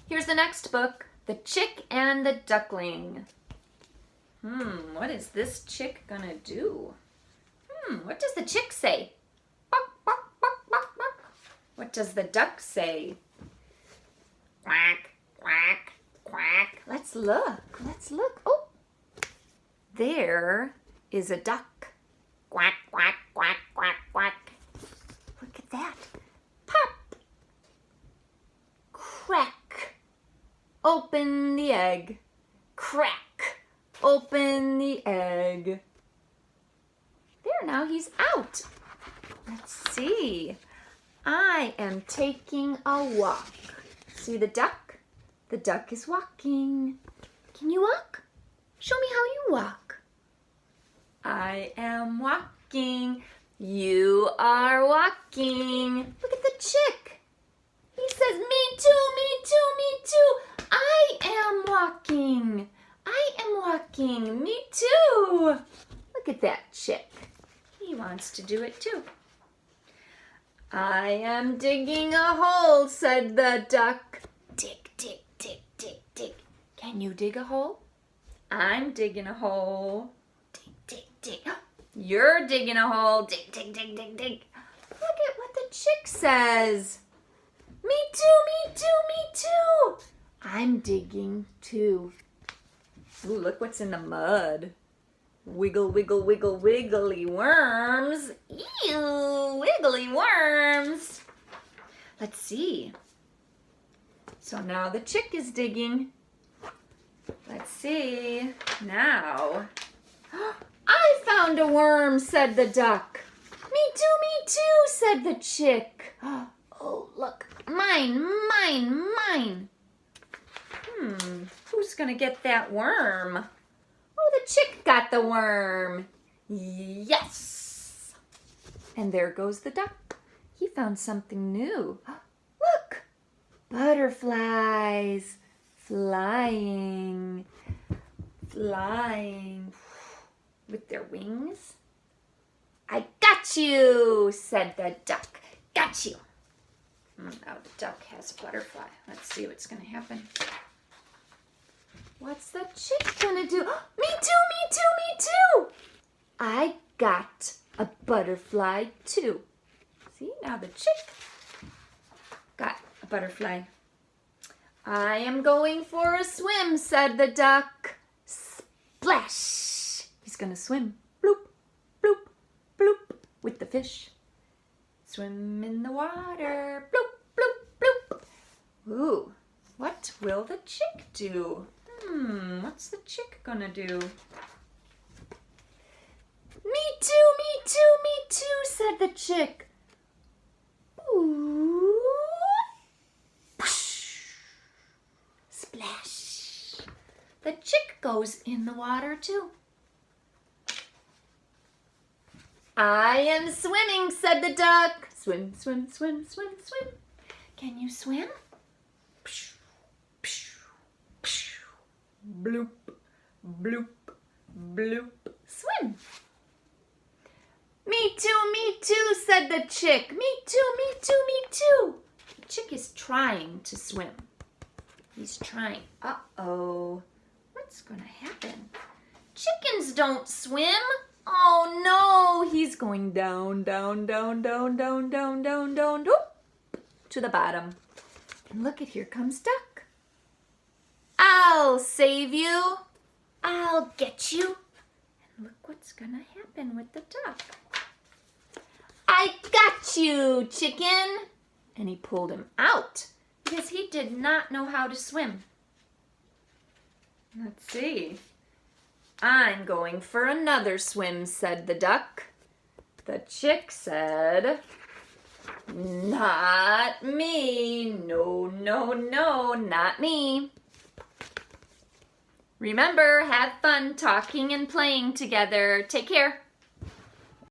Here's the next book, The Chick and the Duckling. What is this chick gonna do? What does the chick say? Buck, buck, buck, buck, buck. What does the duck say? Quack, quack, quack. Let's look. Oh, there is a duck. Quack, quack, quack, quack, quack. Look at that. Pop. Crack. Open the egg. Crack. Open the egg. There, now he's out. Let's see. I am taking a walk. See the duck? The duck is walking. Can you walk? Show me how you walk. I am walking. You are walking. Look at the chick. He says, me too, me too, me too. I am walking. I am walking. Me too. Look at that chick. He wants to do it too. I am digging a hole, said the duck. Dig, dig, dig, dig, dig. Can you dig a hole? I'm digging a hole. Dig, dig, dig. You're digging a hole. Dig, dig, dig, dig, dig. Look at what the chick says. Me too, me too, me too. I'm digging too. Ooh, look what's in the mud. Wiggle, wiggle, wiggle, wiggly worms. Ew, wiggly worms. Let's see. So now the chick is digging. Let's see. Now. I found a worm, said the duck. Me too, said the chick. Oh, look. Mine, mine, mine. Who's gonna get that worm? Oh, the chick got the worm. Yes. And there goes the duck. He found something new. Look, butterflies flying, flying with their wings. I got you, said the duck. Got you. Now the duck has a butterfly. Let's see what's going to happen. What's the chick gonna do? Me too, me too, me too. I got a butterfly too. See, now the chick got a butterfly. I am going for a swim, said the duck. Splash. He's gonna swim. Bloop, bloop, bloop with the fish. Swim in the water. Bloop, bloop, bloop. Ooh, what will the chick do? What's the chick gonna do? Me too, me too, me too, said the chick. Ooh. Splash. The chick goes in the water too. I am swimming, said the duck. Swim, swim, swim, swim, swim. Can you swim? Bloop, bloop, bloop. Swim. Me too, said the chick. Me too, me too, me too. The chick is trying to swim. He's trying. Uh-oh. What's going to happen? Chickens don't swim. Oh, no. He's going down, down, down, down, down, down, down, down, down, to the bottom. And look at, here comes duck. I'll save you. I'll get you. And look what's gonna happen with the duck. I got you, chicken. And he pulled him out because he did not know how to swim. Let's see. I'm going for another swim, said the duck. The chick said, not me. No, no, no, not me. Remember, have fun talking and playing together. Take care.